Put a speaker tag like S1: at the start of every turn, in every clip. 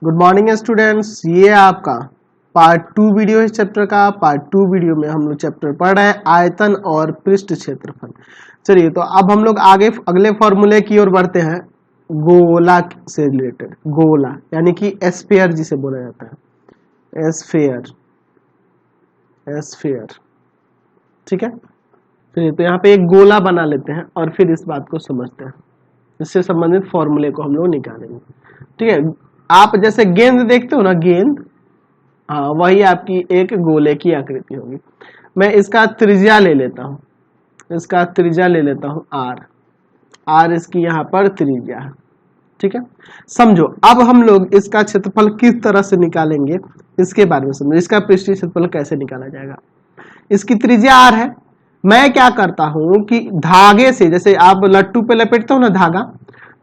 S1: Good morning students, ये आपका part 2 video है इस चैप्टर का। पार्ट 2 वीडियो में हम लोग चैप्टर पढ़ रहे हैं आयतन और पृष्ठ क्षेत्रफल। चलिए तो अब हम लोग आगे अगले फॉर्मूले की ओर बढ़ते हैं, गोला से रिलेटेड। गोला यानी कि एस्फेयर जिसे बोला जाता है, एस्फेयर। एस्फेयर ठीक है। चलिए तो यहाँ पे एक गोला बना लेते हैं और फिर इस बात को समझते हैं, इससे संबंधित फॉर्मूले को हम लोग निकालेंगे। ठीक है, आप जैसे गेंद देखते हो ना, गेंद, हाँ वही आपकी एक गोले की आकृति होगी। मैं इसका त्रिज्या ले लेता हूँ, इसका त्रिज्या ले लेता हूँ आर। आर इसकी यहाँ पर त्रिज्या है। ठीक है, समझो अब हम लोग इसका क्षेत्रफल किस तरह से निकालेंगे इसके बारे में समझो। इसका पृष्ठीय क्षेत्रफल कैसे निकाला जाएगा। इसकी त्रिज्या आर है। मैं क्या करता हूं कि धागे से, जैसे आप लट्टू पे लपेटते हो ना धागा,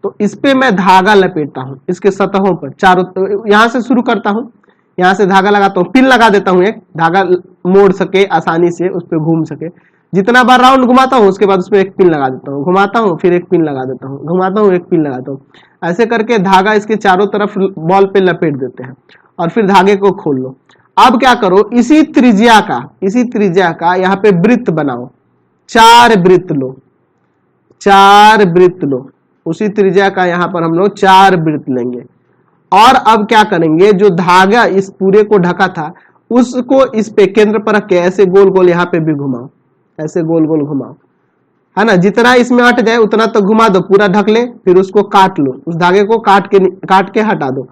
S1: तो इस पे मैं धागा लपेटता हूं इसके सतहों पर चारों। यहां से शुरू करता हूं, यहां से धागा लगाता हूं, पिन लगा देता हूं, एक धागा मोड़ सके आसानी से, उस पर घूम सके। जितना बार राउंड घुमाता हूं उसके बाद उसमें एक पिन लगा देता हूं, घुमाता हूं फिर एक पिन लगा देता हूं, घुमाता हूं एक पिन लगाता हूं। ऐसे करके धागा इसके चारों तरफ बॉल पे लपेट देते हैं और फिर धागे को खोल लो। अब क्या करो, इसी त्रिज्या का यहाँ पे वृत्त बनाओ, चार वृत्त लो, चार वृत्त लो। उसी त्रिज्या का यहाँ पर हम लोग चार वृत्त लेंगे। और अब क्या करेंगे, जो धागा इस पूरे को ढका था उसको इस पे केंद्र पर रख के ऐसे गोल गोल यहाँ पे भी घुमाओ, ऐसे गोल गोल घुमाओ, है ना। जितना इसमें अट जाए उतना तो घुमा दो, पूरा ढक ले, फिर उसको काट लो, उस धागे को काट के हटा दो।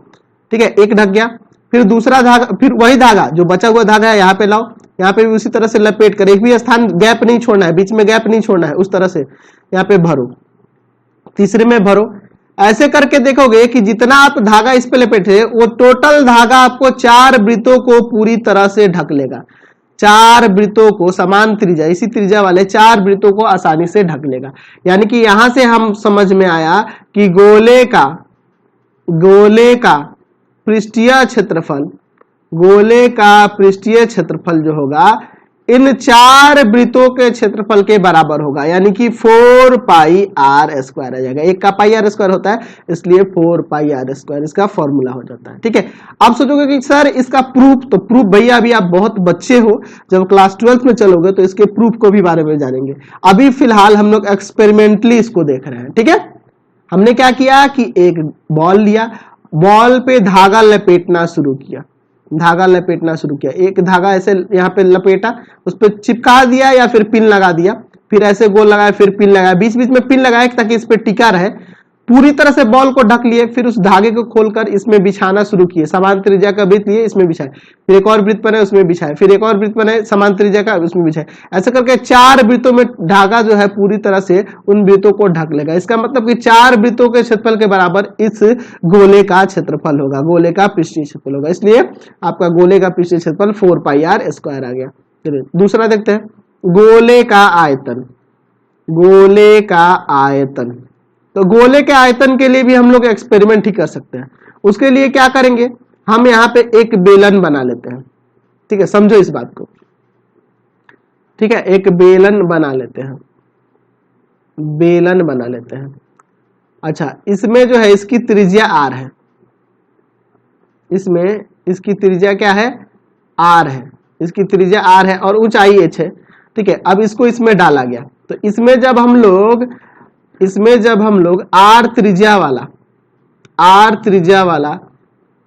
S1: ठीक है, एक ढक गया, फिर दूसरा धागा, फिर वही धागा जो बचा हुआ धागा है यहाँ पे लाओ, यहाँ पे भी उसी तरह से लपेट कर, एक भी स्थान गैप नहीं छोड़ना है, बीच में गैप नहीं छोड़ना है, उस तरह से यहाँ पे भरो, तीसरे में भरो। ऐसे करके देखोगे कि जितना आप धागा इस पे लपेटे वो टोटल धागा आपको चार वृत्तों को पूरी तरह से ढक लेगा। चार वृत्तों को, समान त्रिज्या, इसी त्रिज्या वाले चार वृत्तों को आसानी से ढक लेगा। यानी कि यहां से हम समझ में आया कि गोले का पृष्ठीय क्षेत्रफल, गोले का पृष्ठीय क्षेत्रफल जो होगा इन चार वृत्तों के क्षेत्रफल के बराबर होगा, यानी कि 4 पाई आर स्क्वायर आ जाएगा। एक का पाई आर स्क्वायर होता है, इसलिए 4 पाई आर स्क्वायर इसका फॉर्मूला हो जाता है। ठीक है, अब सोचोगे कि सर इसका प्रूफ, तो प्रूफ भैया अभी आप बहुत बच्चे हो, जब क्लास 12th में चलोगे तो इसके प्रूफ को भी बारे में जानेंगे। अभी फिलहाल हम लोग एक्सपेरिमेंटली इसको देख रहे हैं। ठीक है, हमने क्या किया कि एक बॉल लिया, बॉल पे धागा लपेटना शुरू किया, धागा लपेटना शुरू किया, एक धागा ऐसे यहाँ पे लपेटा, उस पर चिपका दिया या फिर पिन लगा दिया, फिर ऐसे गोल लगाया, फिर पिन लगाया, बीच बीच में पिन लगाया ताकि इस पे टिका रहे। पूरी तरह से बॉल को ढक लिए, फिर उस धागे को खोलकर इसमें बिछाना शुरू किए। समान त्रिज्या का वृत्त लिए, इसमें बिछाए, फिर एक और वृत्त बनाए उसमें बिछाए, फिर एक और वृत्त बनाए समान त्रिज्या का, उसमें बिछाए। ऐसे करके चार वृत्तों में धागा जो है पूरी तरह से उन वृत्तों को ढक लेगा। इसका मतलब कि चार वृत्तों के क्षेत्रफल के बराबर इस गोले का क्षेत्रफल होगा, गोले का पृष्ठीय क्षेत्रफल होगा। इसलिए आपका गोले का पृष्ठीय क्षेत्रफल 4 पाई आर स्क्वायर आ गया। चलिए दूसरा देखते हैं, गोले का आयतन। गोले का आयतन, तो गोले के आयतन के लिए भी हम लोग एक्सपेरिमेंट ही कर सकते हैं। उसके लिए क्या करेंगे, हम यहाँ पे एक बेलन बना लेते हैं। ठीक है, समझो इस बात को। ठीक है, एक बेलन बना लेते हैं, बेलन बना लेते हैं। अच्छा, इसमें जो है इसकी त्रिज्या आर है, इसमें इसकी त्रिज्या क्या है, आर है, इसकी त्रिज्या आर है और ऊंचाई एच है। ठीक है, अब इसको इसमें डाला गया, तो इसमें जब हम लोग आर त्रिज्या वाला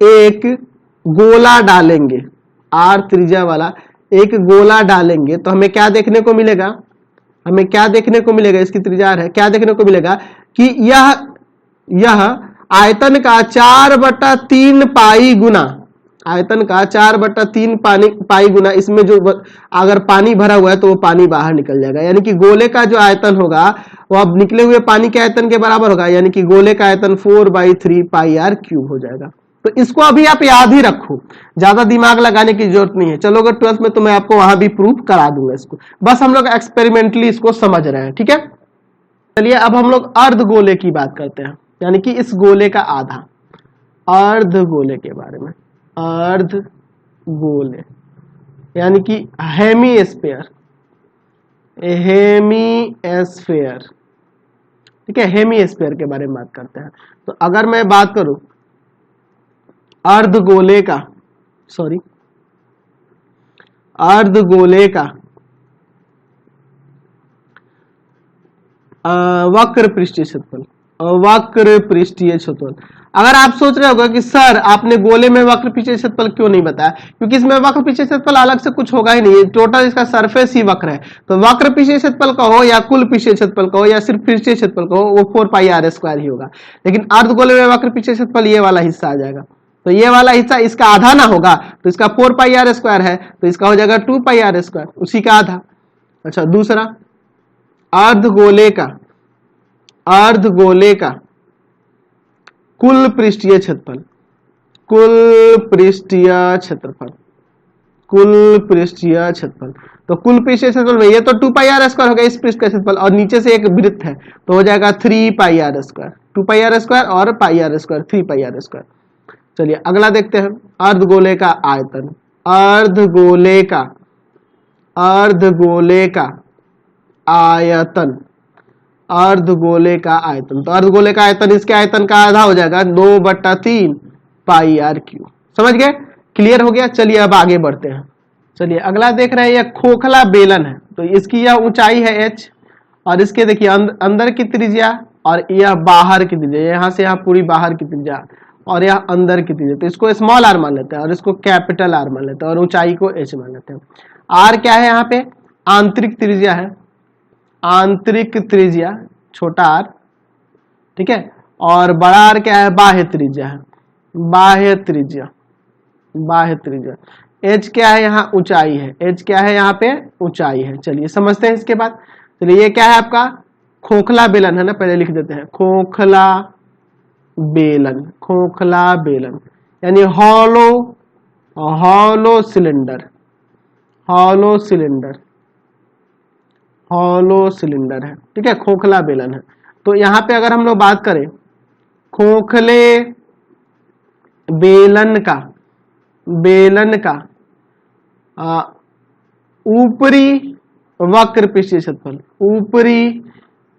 S1: एक गोला डालेंगे, आर त्रिज्या वाला एक गोला डालेंगे, तो हमें क्या देखने को मिलेगा, हमें क्या देखने को मिलेगा, इसकी त्रिज्या आर है, क्या देखने को मिलेगा कि यह आयतन का 4/3 पाई गुना, आयतन का 4/3 पाई गुना, इसमें जो अगर पानी भरा हुआ है तो वो पानी बाहर निकल जाएगा। यानी कि गोले का जो आयतन होगा वो अब निकले हुए पानी के आयतन के बराबर होगा, यानी कि गोले का आयतन 4/3 पाई आर क्यूब हो जाएगा। तो इसको अभी आप याद ही रखो, ज्यादा दिमाग लगाने की जरूरत नहीं है। चलो अगर 12th में तो मैं आपको वहां भी प्रूफ करा दूंगा इसको, बस हम लोग एक्सपेरिमेंटली इसको समझ रहे हैं। ठीक है, चलिए अब हम लोग अर्ध गोले की बात करते हैं, यानी कि इस गोले का आधा, अर्ध गोले के बारे में। अर्ध गोले यानी कि हेमी स्फीयर, हेमी स्फीयर। ठीक है, हेमी स्फीयर के बारे में बात करते हैं। तो अगर मैं बात करूं अर्धगोले का सॉरी अर्धगोले का वक्र पृष्ठीय क्षेत्रफल, वक्र पृष्ठीय क्षेत्रफल। अगर आप सोच रहे होगा कि सर आपने गोले में वक्र पृष्ठीय क्षेत्रफल क्यों नहीं बताया, क्योंकि इसमें वक्र पृष्ठीय क्षेत्रफल अलग से कुछ होगा ही नहीं, टोटल इसका सरफेस ही वक्र है। तो वक्र पृष्ठीय क्षेत्रफल का हो या कुल पृष्ठीय क्षेत्रफल का हो या सिर्फ पृष्ठीय क्षेत्रफल का हो, वो 4πr² ही होगा। लेकिन अर्धगोले में वक्र पृष्ठीय क्षेत्रफल ये वाला हिस्सा आ जाएगा, तो ये वाला हिस्सा इसका आधा ना होगा, तो इसका 4πr² है, तो इसका हो जाएगा 2πr², उसी का आधा। अच्छा, दूसरा अर्धगोले का कुल पृष्ठीय क्षेत्रफल, कुल पृष्ठीय क्षेत्रफल, कुल पृष्ठीय क्षेत्रफल। तो कुल पृष्ठीय क्षेत्रफल में ये तो 2πr² हो गया इस पृष्ठ का क्षेत्रफल, और नीचे से एक वृत्त है तो हो जाएगा 3πr², 2πr² और πr², 3πr²। चलिए अगला देखते हैं, अर्धगोले का आयतन, अर्धगोले का आयतन, अर्धगोले का आयतन। तो अर्धगोले का आयतन इसके आयतन का आधा हो जाएगा, 2/3 πr³। समझ गए, क्लियर हो गया। चलिए अब आगे बढ़ते हैं। चलिए अगला देख रहे हैं, यह खोखला बेलन है, तो इसकी यह ऊंचाई है h, और इसके देखिए अंदर की त्रिज्या और यह बाहर की त्रिज्या, यहाँ से यहाँ पूरी बाहर की त्रिज्या और यह अंदर की त्रिज्या। तो इसको स्मॉल r मान लेते हैं और इसको कैपिटल R मान लेते हैं और ऊंचाई को h मान लेते हैं। r क्या है, यहाँ पे आंतरिक त्रिज्या है, आंतरिक त्रिज्या छोटा r, ठीक है, और बड़ा R क्या है, बाह्य त्रिज्या है, बाह्य त्रिज्या, बाह्य त्रिज्या। h क्या है, यहाँ ऊंचाई है, h क्या है, यहाँ पे ऊंचाई है। चलिए समझते हैं इसके बाद। चलिए ये क्या है आपका खोखला बेलन है ना, पहले लिख देते हैं, खोखला बेलन, खोखला बेलन यानी hollow cylinder, hollow cylinder, hollow cylinder है, ठीक है, खोखला बेलन है। तो यहाँ पे अगर हम लोग बात करें खोखले बेलन का ऊपरी वक्र पृष्ठीय क्षेत्रफल, ऊपरी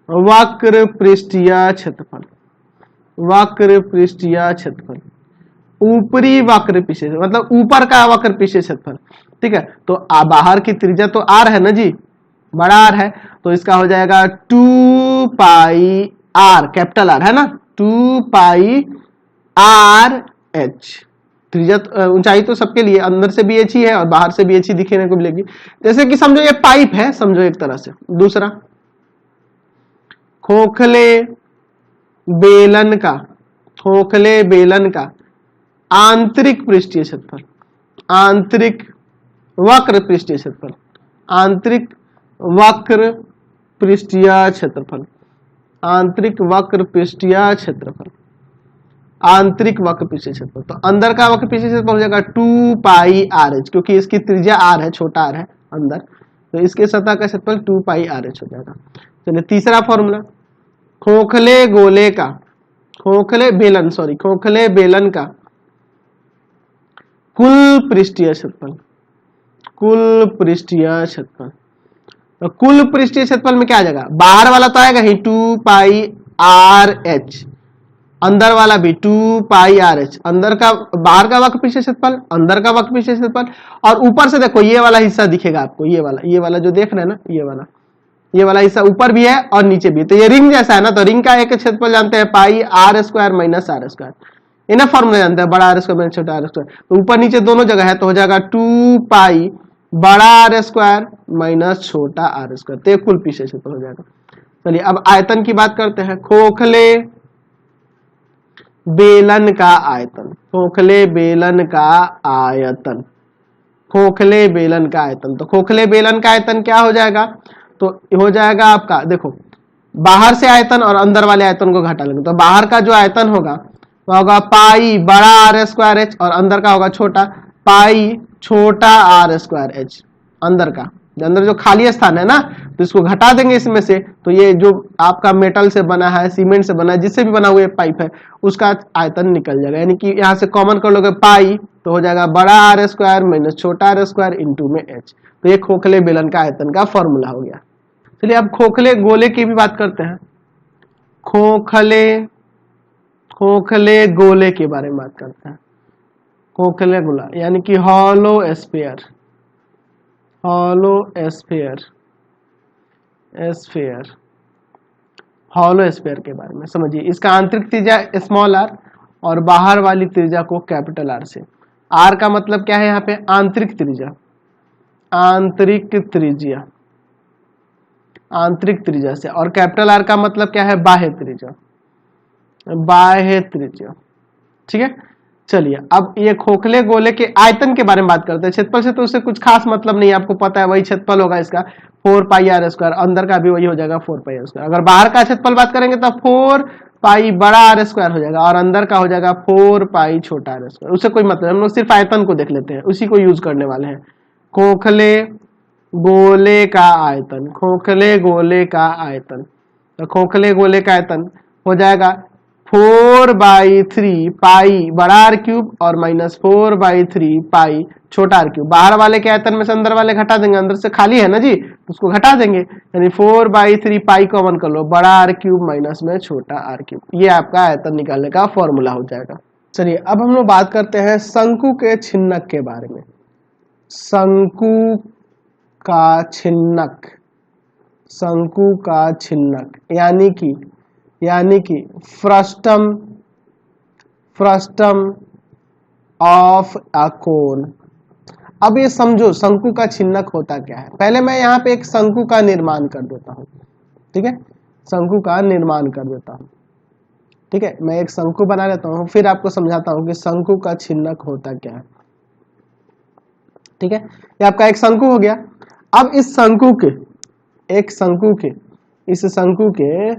S1: वक्र पृष्ठीय क्षेत्रफल, वक्र पृष्ठीय क्षेत्रफल, ऊपरी वक्र पृष्ठीय मतलब ऊपर का वक्र पृष्ठीय क्षेत्रफल, ठीक है। तो बाहर की त्रिज्या तो r है ना जी, बड़ा R है, तो इसका हो जाएगा 2πr, कैपिटल R है ना, 2πrh। त्रिज्या ऊंचाई तो सबके लिए अंदर से भी h ही है और बाहर से भी h ही दिखने को मिलेगी। जैसे कि समझो ये पाइप है, समझो एक तरह से। दूसरा खोखले बेलन का आंतरिक पृष्ठीय क्षेत्रफल, आंतरिक वक्र पृष्ठीय क्षेत्रफल, आंतरिक वक्र पृष्ठीय क्षेत्रफल, आंतरिक वक्र पृष्ठीय क्षेत्रफल, आंतरिक वक्र पृष्ठीय क्षेत्रफल। तो अंदर का वक्र पृष्ठीय क्षेत्रफल हो जाएगा 2πrh, क्योंकि इसकी त्रिज्या r है, छोटा r है अंदर, तो इसके सतह का क्षेत्रफल 2πrh हो जाएगा। चलिए तीसरा फॉर्मूला, खोखले बेलन का कुल पृष्ठीय क्षेत्रफल, कुल पृष्ठीय क्षेत्रफल। तो कुल पृष्ठीय क्षेत्रफल में क्या आ जाएगा, बाहर वाला तो आएगा ही 2πrh, अंदर वाला भी 2πrh, अंदर का बाहर का वक्र पृष्ठीय क्षेत्रफल, अंदर का वक्र पृष्ठीय क्षेत्रफल, और ऊपर से देखो ये वाला हिस्सा दिखेगा आपको, ये वाला जो देख रहे हैं ना, ये वाला हिस्सा ऊपर भी है और नीचे भी। तो ये रिंग जैसा है ना, तो रिंग का एक क्षेत्रफल जानते हैं πr² - r², इन्हें फॉर्मूला जानते हैं, बड़ा r² - छोटा r²। तो ऊपर नीचे दोनों जगह है, तो हो जाएगा 2π बड़ा r² - छोटा r², तो कुल पृष्ठीय क्षेत्रफल हो जाएगा। चलिए अब आयतन की बात करते हैं, खोखले बेलन का आयतन, खोखले बेलन का आयतन, खोखले बेलन का आयतन। तो खोखले बेलन का आयतन क्या हो जाएगा, तो हो जाएगा आपका, देखो बाहर से आयतन और अंदर वाले आयतन को घटा लेंगे, तो बाहर का जो आयतन होगा वो होगा पाई बड़ा r²h और अंदर का होगा छोटा पाई छोटा r²h। अंदर का अंदर जो खाली स्थान है ना, तो इसको घटा देंगे इसमें से, तो ये जो आपका मेटल से बना है, सीमेंट से बना है, जिससे भी बना हुआ पाइप है, उसका आयतन निकल जाएगा। यानी कि यहाँ से कॉमन कर लोगे पाई, तो हो जाएगा बड़ा r² - छोटा r² इंटू में h। तो ये खोखले बेलन का आयतन का फॉर्मूला हो गया। चलिए अब खोखले गोले की भी बात करते हैं, खोखले गोले के बारे में बात करते हैं। खोखले गोला यानी कि hollow sphere, hollow sphere, sphere, hollow sphere के बारे में समझिए। इसका आंतरिक त्रिज्या स्मॉल आर और बाहर वाली त्रिज्या को कैपिटल आर से। आर का मतलब क्या है यहाँ पे? आंतरिक त्रिज्या, आंतरिक त्रिज्या, आंतरिक त्रिज्या से। और कैपिटल आर का मतलब क्या है? बाह्य त्रिज्या, बाह्य त्रिज्या। ठीक है, चलिए अब ये खोखले गोले के आयतन के बारे में बात करते हैं। क्षेत्रफल से तो उससे कुछ खास मतलब नहीं, आपको पता है वही क्षेत्रफल होगा इसका 4 पाई आर स्क्वायर, अंदर का भी वही हो जाएगा 4 पाई आर स्क्वायर। अगर बाहर का क्षेत्रफल बात करेंगे तो 4 पाई बड़ा आर स्क्वायर हो जाएगा और अंदर का हो जाएगा 4 पाई छोटा आर स्क्वायर। उससे कोई मतलब, हम लोग सिर्फ आयतन को देख लेते हैं, उसी को यूज करने वाले हैं। खोखले गोले का आयतन, खोखले गोले का आयतन, तो खोखले गोले का आयतन हो जाएगा 4/3 पाई बड़ा आर क्यूब और -4/3 पाई छोटा आर क्यूब। बाहर वाले के आयतन में से अंदर वाले घटा देंगे, अंदर से खाली है ना जी, उसको घटा देंगे, यानी 4/3 पाई कॉमन कर लो, बड़ा आर क्यूब माइनस में छोटा आर क्यूब। ये आपका आयतन निकालने का फॉर्मूला हो जाएगा। चलिए अब हम लोग बात करते हैं शंकु के छिन्नक के बारे में। शंकु का छिन्नक, शंकु का छिन्नक यानी कि फ्रस्टम, फ्रस्टम ऑफ अ कोन। अब ये समझो शंकु का छिन्नक होता क्या है। पहले मैं यहाँ पे एक शंकु का निर्माण कर देता हूँ, ठीक है, शंकु का निर्माण कर देता हूँ, ठीक है, मैं एक शंकु बना लेता हूँ, फिर आपको समझाता हूँ कि शंकु का छिन्नक होता क्या है। ठीक है, ये आपका एक शंकु हो गया। अब इस शंकु के, एक शंकु के, इस शंकु के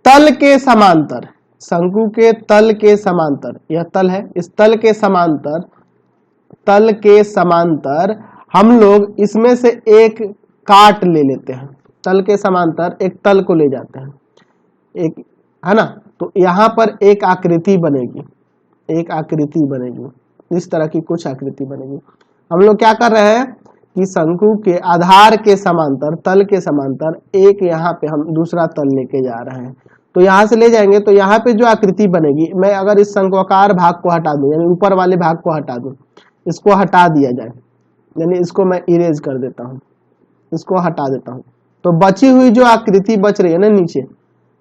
S1: तल के समांतर, शंकु के तल के समांतर, यह तल है, इस तल के समांतर, तल के समांतर हम लोग इसमें से एक काट ले लेते हैं। तल के समांतर एक तल को ले जाते हैं, एक है ना, तो यहाँ पर एक आकृति बनेगी, एक आकृति बनेगी, इस तरह की कुछ आकृति बनेगी। हम लोग क्या कर रहे हैं कि शंकु के आधार के समांतर, तल के समांतर एक यहाँ पे हम दूसरा तल लेके जा रहे हैं। तो यहाँ से ले जाएंगे तो यहाँ पे जो आकृति बनेगी, मैं अगर इस शंक्वाकार भाग को हटा दूं, यानी ऊपर वाले भाग को हटा दूं, इसको हटा दिया जाए, यानी इसको मैं इरेज कर देता हूँ, इसको हटा देता हूँ, तो बची हुई जो आकृति बच रही है ना नीचे,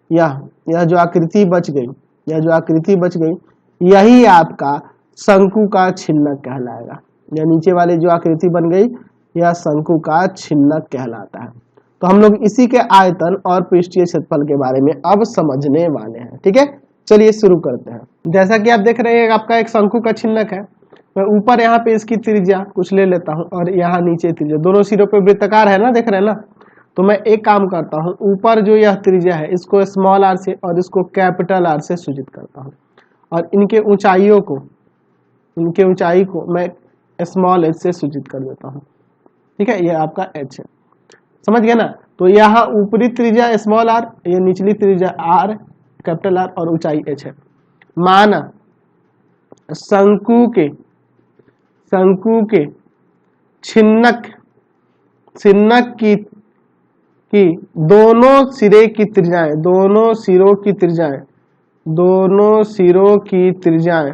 S1: यह जो आकृति बच गई, यह जो आकृति बच गई, यही आपका शंकु का छिन्नक कहलाएगा। या नीचे वाली जो आकृति बन गई, यह शंकु का छिन्नक कहलाता है। तो हम लोग इसी के आयतन और पृष्ठीय क्षेत्रफल के बारे में अब समझने वाले हैं। ठीक है, चलिए शुरू करते हैं। जैसा कि आप देख रहे हैं आपका एक शंकु का छिन्नक है। मैं ऊपर यहाँ पे इसकी त्रिज्या कुछ ले लेता हूँ और यहाँ नीचे त्रिज्या, दोनों सिरों पे वृत्ताकार है ना, देख रहे हैं ना। तो मैं एक काम करता हूँ, ऊपर जो यह त्रिज्या है इसको स्मॉल आर से और इसको कैपिटल आर से सूचित करता हूँ, और इनके ऊंचाइयों को, इनके ऊंचाई को मैं स्मॉल एच से सूचित कर देता हूँ। ठीक है, ये आपका एच है, समझ गया ना। तो यहाँ ऊपरी त्रिज्या स्मॉल आर, ये निचली त्रिज्या आर कैपिटल आर और ऊंचाई एच है। माना शंकु के छिन्नक की दोनों सिरे की त्रिज्याएं, दोनों सिरों की त्रिज्याएं, दोनों सिरों की त्रिज्याएं,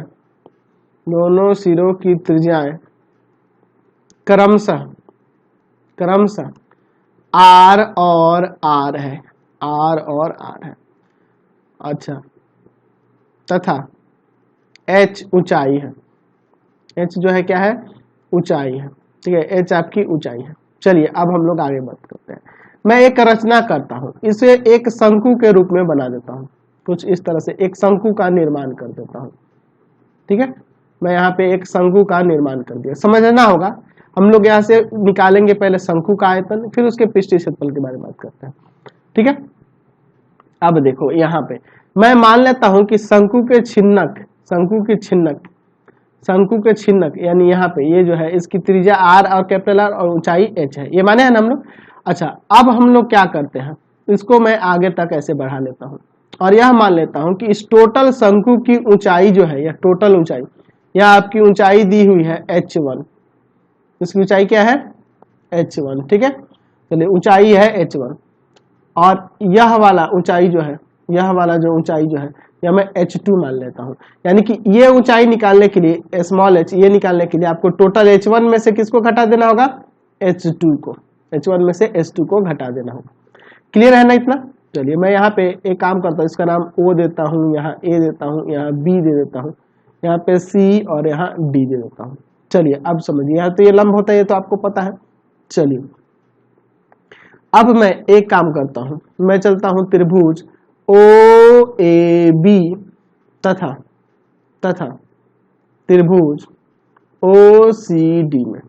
S1: दोनों सिरों की त्रिज्याएं क्रमशः आर और आर है, आर और आर है। अच्छा, तथा एच ऊंचाई है, एच जो है क्या है, ऊंचाई है। ठीक है, एच आपकी ऊंचाई है। चलिए अब हम लोग आगे बात करते हैं। मैं एक रचना करता हूं, इसे एक शंकु के रूप में बना देता हूं, कुछ इस तरह से एक शंकु का निर्माण कर देता हूं। ठीक है, मैं यहाँ पे एक शंकु का निर्माण कर दिया। समझना होगा, हम लोग यहाँ से निकालेंगे पहले शंकु का आयतन, फिर उसके पृष्ठीय क्षेत्रफल के बारे में बात करते हैं। ठीक है, अब देखो यहाँ पे मैं मान लेता हूं कि शंकु के छिन्नक यानी यहाँ पे ये जो है इसकी त्रिज्या आर और कैपिटल आर और ऊंचाई एच है, ये माने है ना हम लोग। अच्छा, अब हम लोग क्या करते हैं, इसको मैं आगे तक ऐसे बढ़ा लेता हूँ और यह मान लेता हूँ कि इस टोटल शंकु की ऊंचाई जो है, यह टोटल ऊंचाई, यह आपकी ऊंचाई दी हुई है h1, इसकी ऊंचाई क्या है h1। ठीक है, चलिए ऊंचाई है h1, और यह वाला ऊंचाई जो है, यह वाला जो ऊंचाई जो है या मैं h2 मान लेता हूँ। यानी कि ये ऊंचाई निकालने के लिए स्मॉल h, ये निकालने के लिए आपको टोटल h1 में से किसको घटा देना होगा, h2 को, h1 में से h2 को घटा देना होगा। क्लियर है ना इतना? चलिए मैं यहाँ पे एक काम करता हूँ, इसका नाम O देता हूँ, यहाँ A देता हूँ, यहाँ B दे देता हूँ, यहाँ पे C और यहाँ D दे देता हूँ। चलिए अब समझिए, यहाँ तो ये लंब होता है, ये तो आपको पता है। चलिए अब मैं एक काम करता हूँ, मैं चलता हूँ त्रिभुज OAB तथा त्रिभुज OCD में,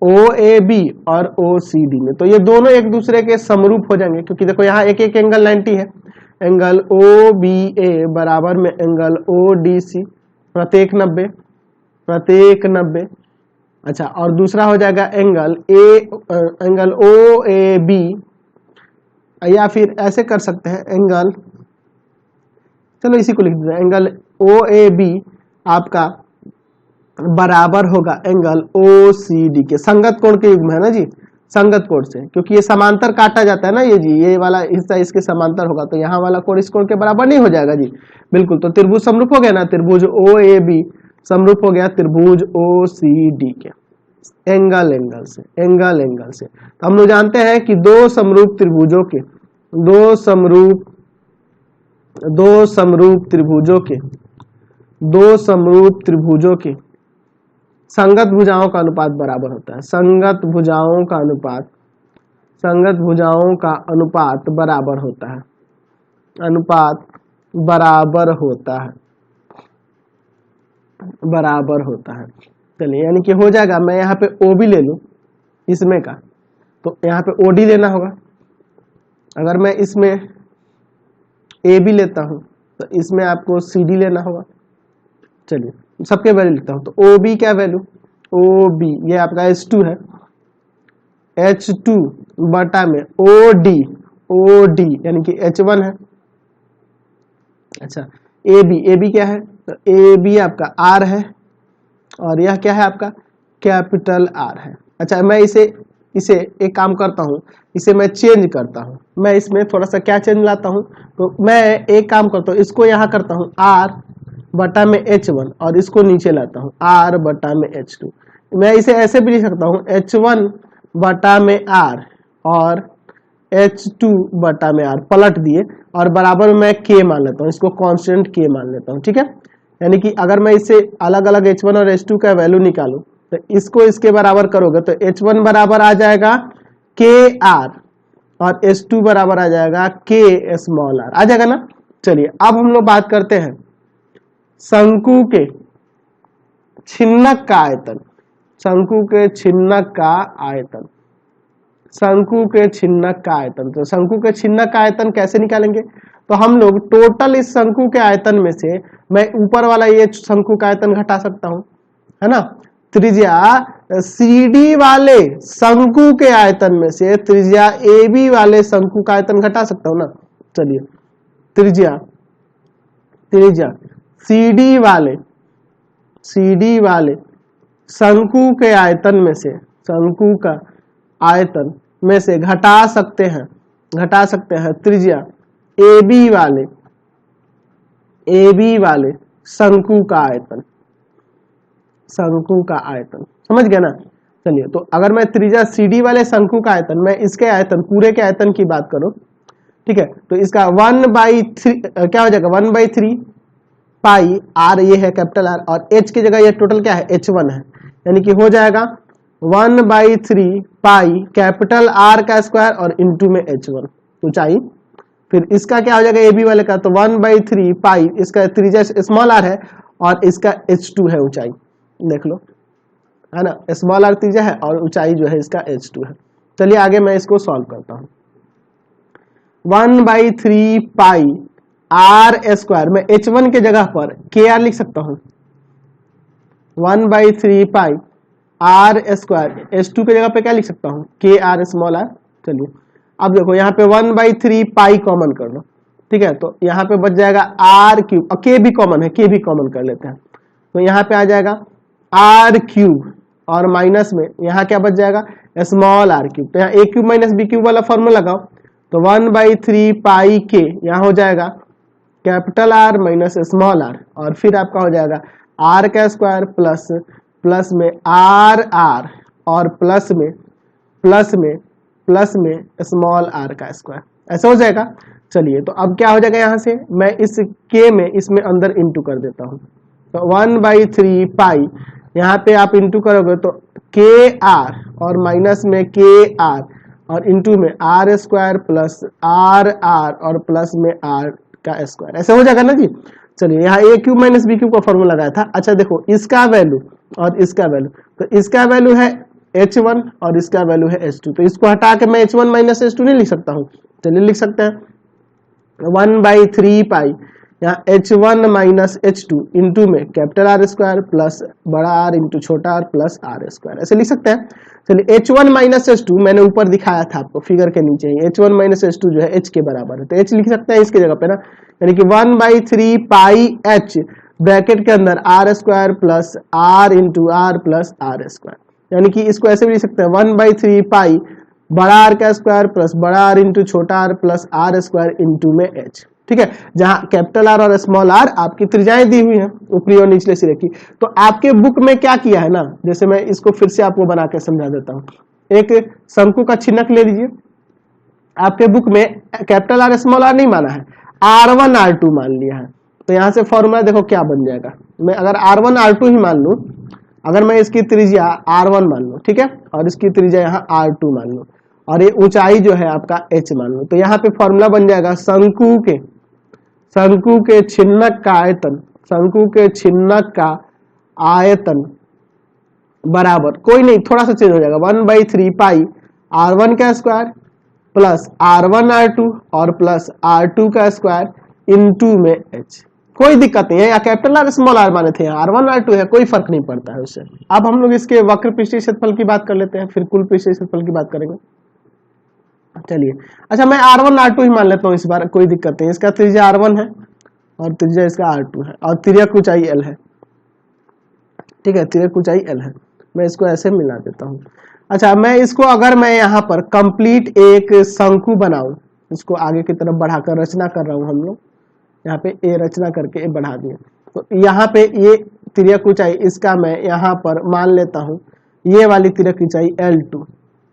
S1: OAB और OCD में। तो ये दोनों एक दूसरे के समरूप हो जाएंगे, क्योंकि देखो यहाँ एक एक एंगल 90 है। एंगल OBA बराबर में एंगल ODC, प्रत्येक 90। अच्छा, और दूसरा हो जाएगा एंगल OAB, या फिर ऐसे कर सकते हैं एंगल, चलो इसी को लिख देते हैं, एंगल OAB आपका बराबर होगा एंगल OCD के, संगत कोण के युग्म है ना जी, संगत कोण से, क्योंकि ये समांतर काटा जाता है ना, ये जी ये वाला हिस्सा इसके समांतर होगा, तो यहाँ वाला कोण इस कोण के बराबर नहीं हो जाएगा जी, बिल्कुल। तो त्रिभुज समरूप हो गया ना, त्रिभुज OAB समरूप हो गया त्रिभुज OCD के, एंगल से। तो हम लोग जानते हैं कि दो समरूप त्रिभुजों के संगत भुजाओं का अनुपात बराबर होता है, संगत भुजाओं का अनुपात बराबर होता है। चलिए यानी कि हो जाएगा, मैं यहाँ पे OB ले लूं इसमें का, तो यहाँ पे OD लेना होगा। अगर मैं इसमें AB लेता हूं तो इसमें आपको CD लेना होगा। चलिए सबके वैल्यू लेता हूं, तो OB क्या वैल्यू, OB ये आपका H2 है, H2 बटा में OD यानी कि H1 है। अच्छा AB क्या है, तो AB आपका R है, और यह क्या है आपका कैपिटल R है। अच्छा मैं इसे एक काम करता हूँ, इसे मैं चेंज करता हूँ, मैं इसमें थोड़ा सा क्या चेंज लाता हूँ, तो मैं एक काम करता हूँ, इसको यहाँ करता हूँ R बटा में H1 और इसको नीचे लाता हूँ R बटा में H2। मैं इसे ऐसे भी लिख सकता हूँ H1 बटा में R और H2 बटा में R पलट दिए, और बराबर में मैं K मान लेता हूँ, इसको कांस्टेंट K मान लेता हूँ, ठीक है। यानी कि अगर मैं इससे अलग अलग H1 और H2 का वैल्यू निकालूं, तो इसको इसके बराबर करोगे तो H1 बराबर आ जाएगा KR और H2 बराबर आ जाएगा K स्मॉल r, आ जाएगा ना। चलिए अब हम लोग बात करते हैं शंकु के छिन्नक का आयतन, शंकु के छिन्नक का आयतन। तो शंकु के छिन्नक का आयतन कैसे निकालेंगे, तो हम लोग टोटल इस शंकु के आयतन में से मैं ऊपर वाला ये शंकु का आयतन घटा सकता हूं, है ना। त्रिज्या CD वाले शंकु के आयतन में से त्रिज्या AB वाले शंकु का आयतन घटा सकता हूं ना। चलिए त्रिज्या CD वाले शंकु के आयतन में से, शंकु का आयतन में से घटा सकते हैं त्रिज्या AB वाले शंकु का आयतन, समझ गया ना। चलिए तो अगर मैं त्रिज्या CD वाले शंकु का आयतन, मैं इसके आयतन पूरे के आयतन की बात करूं, ठीक है, तो इसका 1/3 क्या हो जाएगा, 1/3 पाई R, ये है कैपिटल R, और H की जगह ये टोटल क्या है H1 है, यानी कि हो जाएगा 1/3 पाई कैपिटल R का स्क्वायर और इंटू में H1 ऊंचाई। फिर इसका क्या हो जाएगा AB वाले का, तो 1/3 पाई, इसका त्रिज्या स्मॉल r है और इसका H2 है ऊंचाई, देख लो है ना, स्मॉल r त्रिज्या है और ऊंचाई जो है इसका H2 है। चलिए आगे मैं इसको सॉल्व करता हूं। 1/3 पाई R स्क्वायर, मैं H1 के जगह पर KR लिख सकता हूं, 1/3 पाई R स्क्वायर, H2 के जगह पे क्या लिख सकता हूं, KR स्मॉल r। चलिए अब देखो यहाँ पे 1/3 पाई कॉमन कर लो, ठीक है, तो यहाँ पे बच जाएगा R क्यूब, और K भी कॉमन है, K भी कॉमन कर लेते हैं, तो यहाँ पे आ जाएगा R क्यूब, और माइनस में यहाँ क्या बच जाएगा स्मॉल r क्यूब। तो यहाँ A cube minus B cube वाला फॉर्मूला लगाओ, तो 1/3 पाई K यहाँ हो जाएगा capital R minus small R, और फिर आपका हो जाएगा आर का स्क्वायर प्लस प्लस में आर आर और प्लस में स्मॉल आर का स्क्वायर, ऐसा हो जाएगा। चलिए तो अब क्या हो जाएगा, यहाँ से मैं इस के में इसमें अंदर इंटू कर देता हूँ, तो 1/3 पाई, यहाँ पे आप इंटू करोगे तो के आर और माइनस में के आर और इंटू में R square plus R R और प्लस में आर का स्क्वायर, ऐसे हो जाएगा ना जी। चलिए यहाँ A cube minus B cube का फॉर्मूला लगाया था। अच्छा देखो इसका वैल्यू और इसका वैल्यू, तो इसका वैल्यू है h1 और इसका वैल्यू है h2, तो इसको हटा के मैं h1 माइनस h2 नहीं लिख सकता हूँ, चलिए लिख सकते हैं 1/3 पाई यहाँ h1 माइनस h2 इंटू में कैपिटल आर स्क्वायर प्लस बड़ा आर इंटू छोटा आर प्लस आर स्क्वायर, ऐसे लिख सकते हैं। चलिए h1 माइनस h2 मैंने ऊपर दिखाया था आपको फिगर के नीचे ही, h1 माइनस h2 जो है h के बराबर है, तो h लिख सकते हैं इसके जगह पे ना, यानी कि 1/3 पाई h ब्रैकेट के अंदर R square plus R into R plus R square, यानी कि इसको ऐसे भी लिख सकते हैं 1/3 पाई बड़ा आर का स्क्वायर प्लस बड़ा आर इंटू छोटा R plus R square into में h, ठीक है, जहां कैपिटल आर और स्मॉल आर आपकी त्रिज्याएं दी हुई हैं ऊपरी और निचले सिरे की। तो आपके बुक में क्या किया है ना, जैसे मैं इसको फिर से आपको बना के समझा देता हूं, एक शंकु का चिन्हक ले लीजिए, आपके बुक में कैपिटल आर स्मॉल आर नहीं माना है, R1 R2 मान लिया है, तो यहां से फॉर्मूला देखो क्या बन जाएगा, मैं अगर R1 R2 ही मान लूं, अगर मैं इसकी त्रिज्या R1 मान लूं, ठीक है, और इसकी त्रिज्या यहाँ R2 मान लूं, और ये ऊंचाई जो है आपका h मान लो, तो यहाँ पे फॉर्मूला बन जाएगा शंकु के छिन्नक का आयतन, शंकु के छिन्नक का आयतन बराबर, कोई नहीं थोड़ा सा चेंज हो जाएगा, 1/3 पाई R1 का स्क्वायर प्लस R1 R2 और प्लस R2 का स्क्वायर इंटू में h, कोई दिक्कत नहीं है, या कैपिटल आर स्मॉल आर माने थे, R1 R2 है, कोई फर्क नहीं पड़ता है उससे। अब हम लोग इसके वक्र पृष्ठीय क्षेत्रफल की बात कर लेते हैं, फिर कुल पृष्ठीय क्षेत्रफल की बात करेंगे। चलिए अच्छा मैं R1 R2 ही मान लेता हूँ इस बार, कोई दिक्कत नहीं, इसका त्रिज्या R1 है और त्रिज्या इसका R2 है और तिर्यक ऊंचाई L है, ठीक है, तिर्यक ऊंचाई L है, मैं इसको ऐसे मिला देता हूँ। अच्छा मैं इसको अगर मैं यहाँ पर कंप्लीट एक शंकु बनाऊं, इसको आगे की तरफ बढ़ाकर रचना कर रहा हूँ, हम लोग यहाँ पे ए रचना करके ए बढ़ा दिया, तो यहाँ पे ये तिर्यक ऊंचाई इसका मैं यहाँ पर मान लेता हूँ ये वाली तिर्यक ऊंचाई L2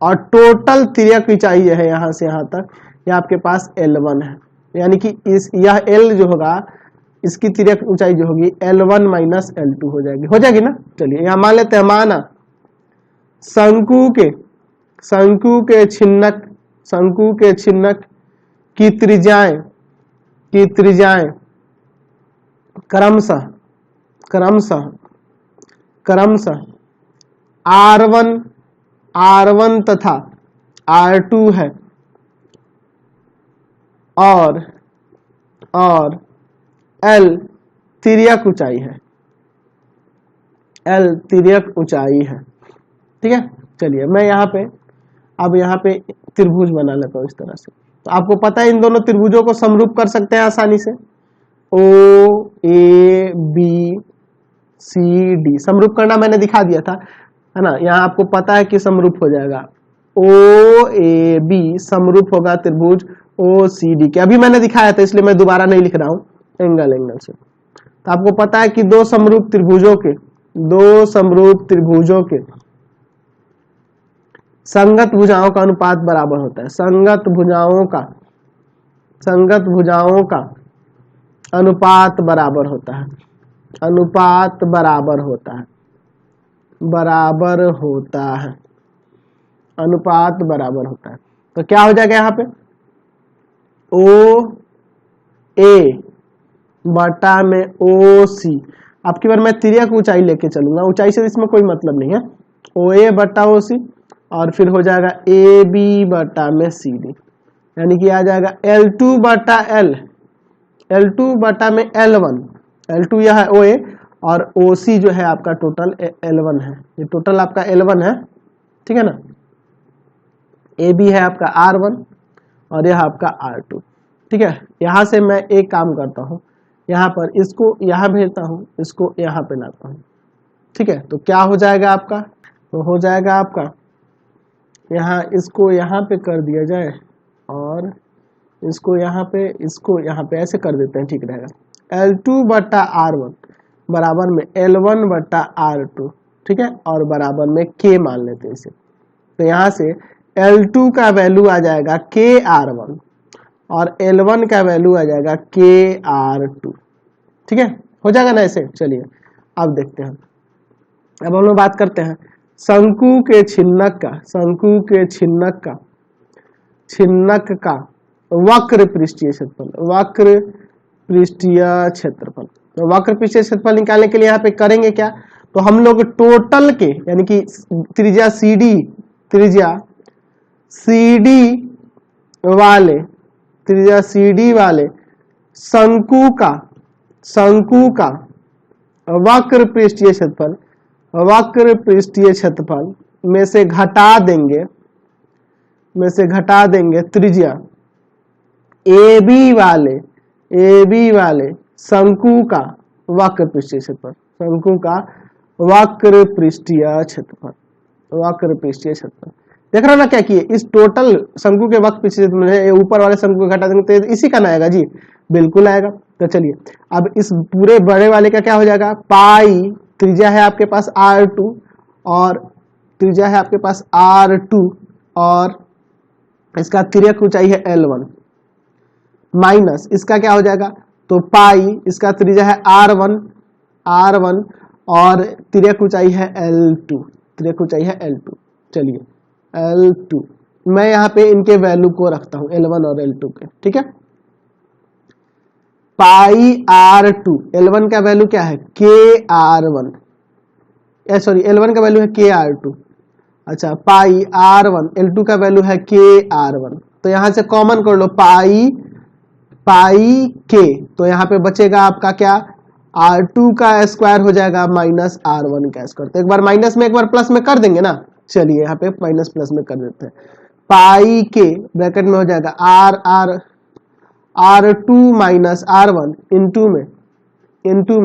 S1: और टोटल तिर्यक ऊंचाई है यहाँ से यहाँ तक ये आपके पास L1 है, यानी कि इस यह L जो होगा इसकी तिर्यक ऊंचाई जो होगी L1 माइनस L2 हो जाएगी ना। चलिए यहाँ मान लेते हैं, माना शंकु के छिन्नक की त्रिज्याएं क्रमशः R1 तथा R2 है और L तिर्यक ऊंचाई है, ठीक है। चलिए मैं यहाँ पे त्रिभुज बना लेता हूँ इस तरह से, तो आपको पता है इन दोनों त्रिभुजों को समरूप कर सकते हैं आसानी से, OABCD समरूप करना मैंने दिखा दिया था, है ना, यहाँ आपको पता है कि समरूप हो जाएगा, OAB समरूप होगा त्रिभुज OCD के, अभी मैंने दिखाया था इसलिए मैं दोबारा नहीं लिख रहा हूँ एंगल से। तो आपको पता है कि दो समरूप त्रिभुजों के संगत भुजाओं का अनुपात बराबर होता है, संगत भुजाओं का अनुपात बराबर होता है। तो क्या हो जाएगा यहाँ पे OA बटा में OC, अब की बार मैं तिर्यक ऊंचाई लेके चलूंगा, ऊंचाई से इसमें कोई मतलब नहीं है, OA बटा OC और फिर हो जाएगा AB बटा में CD, यानी कि आ जाएगा L2 बटा में L1, L2 यह है OA और OC जो है आपका टोटल L1 है, ये टोटल आपका L1 है, ठीक है ना। AB है आपका R1 और यह आपका R2, ठीक है। यहां से मैं एक काम करता हूं, यहाँ पर इसको यहाँ भेजता हूँ, इसको यहाँ पे लाता हूँ, ठीक है। तो क्या हो जाएगा आपका, तो हो जाएगा आपका यहाँ इसको यहाँ पे कर दिया जाए और इसको यहाँ पे ऐसे कर देते हैं, ठीक रहेगा। L2 बटा R1 बराबर में L1 बटा R2, ठीक है, और बराबर में K मान लेते हैं इसे। तो यहाँ से L2 का वैल्यू आ जाएगा KR1 और L1 का वैल्यू आ जाएगा KR2, ठीक है, हो जाएगा ना ऐसे। चलिए अब देखते हैं, अब हम लोग बात करते हैं शंकु के छिन्नक का वक्र पृष्ठीय क्षेत्रफल। तो वक्र पृष्ठीय क्षेत्रफल निकालने के लिए यहाँ पे करेंगे क्या, तो हम लोग टोटल के यानी कि त्रिज्या CD वाले शंकु का वक्र पृष्ठीय क्षेत्रफल में से घटा देंगे त्रिज्या AB वाले शंकु का वक्र पृष्ठीय क्षेत्रफल। देख रहे हो ना क्या किए, इस टोटल शंकु के वक्र पृष्ठीय क्षेत्रफल में ऊपर वाले शंकु को घटा देंगे तो इसी का ना आएगा जी, बिल्कुल आएगा। तो चलिए अब इस पूरे बड़े वाले का क्या हो जाएगा, पाई त्रिज्या है आपके पास R2 और इसका तिर्यक ऊंचाई है L1 माइनस इसका क्या हो जाएगा, तो पाई इसका त्रिज्या है R1 और तिर्यक ऊंचाई है L2, चलिए L2 मैं यहाँ पे इनके वैल्यू को रखता हूं L1 और L2 के, ठीक है। पाई R2, L1 का वैल्यू क्या है KR1, L1 का वैल्यू है KR2, अच्छा पाई R1, L2 का वैल्यू है KR1। तो यहां से कॉमन कर लो पाई K, तो यहाँ पे बचेगा आपका क्या, R2 का स्क्वायर हो जाएगा माइनस R1 का स्क्वायर। तो एक बार माइनस में एक बार प्लस में कर देंगे ना, चलिए यहाँ पे माइनस प्लस में कर देते हैं। पाई K ब्रैकेट में हो जाएगा R2 माइनस R1 इंटू में R2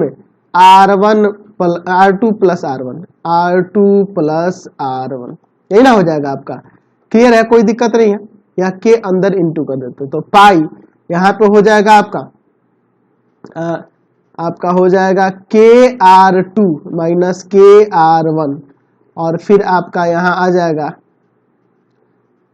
S1: प्लस R1, यही ना हो जाएगा आपका, क्लियर है, कोई दिक्कत नहीं है। यहाँ के अंदर इंटू कर देते तो पाई यहाँ पे हो जाएगा आपका हो जाएगा KR2 माइनस KR1 और फिर आपका यहाँ आ जाएगा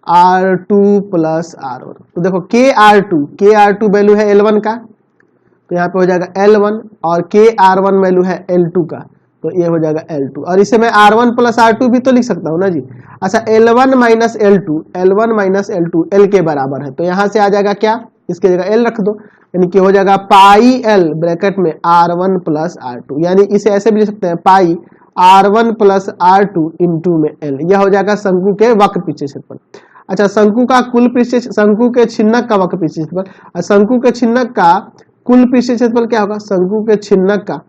S1: R2 प्लस R1। तो देखो KR2 वैल्यू है L1 का, तो यहाँ पे हो जाएगा L1 और KR1 वैल्यू है L2 का, तो ये हो जाएगा L2 और इसे मैं R1 प्लस R2 भी तो लिख सकता हूँ ना जी। अच्छा L1 माइनस L2 L के बराबर है, तो यहाँ से आ जाएगा क्या, इसके जगह L रख दो, यानी कि हो जाएगा पाई L ब्रैकेट में R1 प्लस R2, यानी इसे ऐसे भी लिख सकते हैं पाई R1 प्लस R2 इंटू में L, यह हो जाएगा शंकु के वक्र पृष्ठीय क्षेत्रफल। अच्छा शंकु के छिन्नक का वक्र पृष्ठीय क्षेत्रफल, और शंकु के छिन्नक का कुल पृष्ठीय क्षेत्रफल क्या होगा, शंकु के छिन्नक का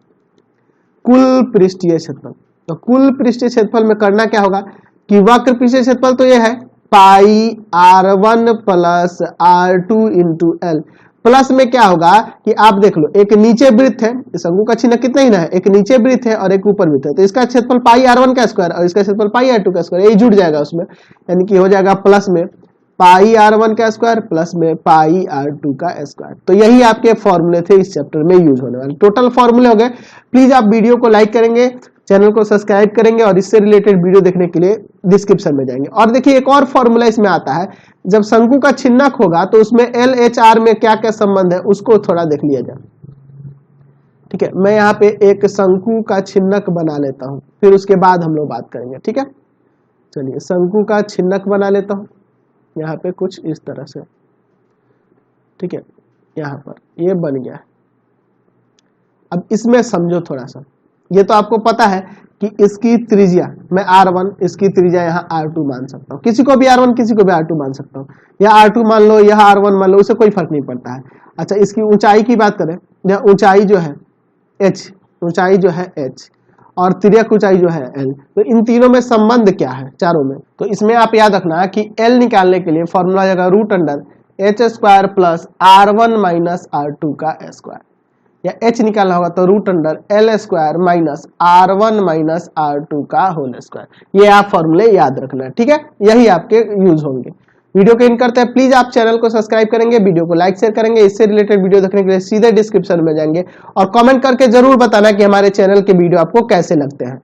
S1: कुल पृष्ठीय क्षेत्रफल। तो कुल पृष्ठीय क्षेत्रफल में करना क्या होगा कि वक्र पृष्ठीय क्षेत्रफल तो ये है पाई R1 plus R2 into L, plus में क्या होगा कि आप देख लो एक नीचे वृत्त है, शंकु का छिन्नक कितना ही ना है, एक नीचे वृत्त है और एक ऊपर वृत्त है, तो इसका क्षेत्रफल पाई R1 का स्क्वायर और इसका क्षेत्रफल पाई R2 का स्क्वायर, यही जुड़ जाएगा उसमें, यानी कि हो जाएगा प्लस में पाई R1 का स्क्वायर प्लस में पाई R2 का स्क्वायर। तो यही आपके फॉर्मूले थे इस चैप्टर में यूज होने वाले, टोटल फॉर्मूले हो गए। प्लीज आप वीडियो को लाइक करेंगे, चैनल को सब्सक्राइब करेंगे और इससे रिलेटेड वीडियो देखने के लिए डिस्क्रिप्शन में जाएंगे। और देखिए एक और फॉर्मूला इसमें आता है, जब शंकु का छिन्नक होगा तो उसमें LHR में क्या क्या संबंध है उसको थोड़ा देख लिया जाए, ठीक है। मैं यहाँ पे एक शंकु का छिन्नक बना लेता हूँ, फिर उसके बाद हम लोग बात करेंगे, ठीक है। चलिए शंकु का छिन्नक बना लेता हूँ यहाँ पे कुछ इस तरह से, ठीक है, यहाँ पर ये बन गया। अब इसमें समझो थोड़ा सा, ये तो आपको पता है कि इसकी त्रिज्या मैं R1, इसकी त्रिज्या यहाँ R2 मान सकता हूँ, किसी को भी R1 किसी को भी R2 मान सकता हूँ, या R2 मान लो या R1 मान लो, उससे कोई फर्क नहीं पड़ता है। अच्छा इसकी ऊंचाई की बात करें, यह ऊंचाई जो है H और तिर्यक ऊंचाई जो है L, तो इन तीनों में संबंध क्या है चारों में, तो इसमें आप याद रखना कि L निकालने के लिए फॉर्मूला जाएगा root under H square plus R1 minus R2 का स्क्वायर, या H निकालना होगा तो root under L square minus R1 minus R2 का होल स्क्वायर। ये आप फॉर्मूले याद रखना है, ठीक है, यही आपके यूज होंगे। वीडियो को एंड करते हैं। प्लीज आप चैनल को सब्सक्राइब करेंगे, वीडियो को लाइक शेयर करेंगे। इससे रिलेटेड वीडियो देखने के लिए सीधे डिस्क्रिप्शन में जाएंगे और कमेंट करके जरूर बताना कि हमारे चैनल के वीडियो आपको कैसे लगते हैं।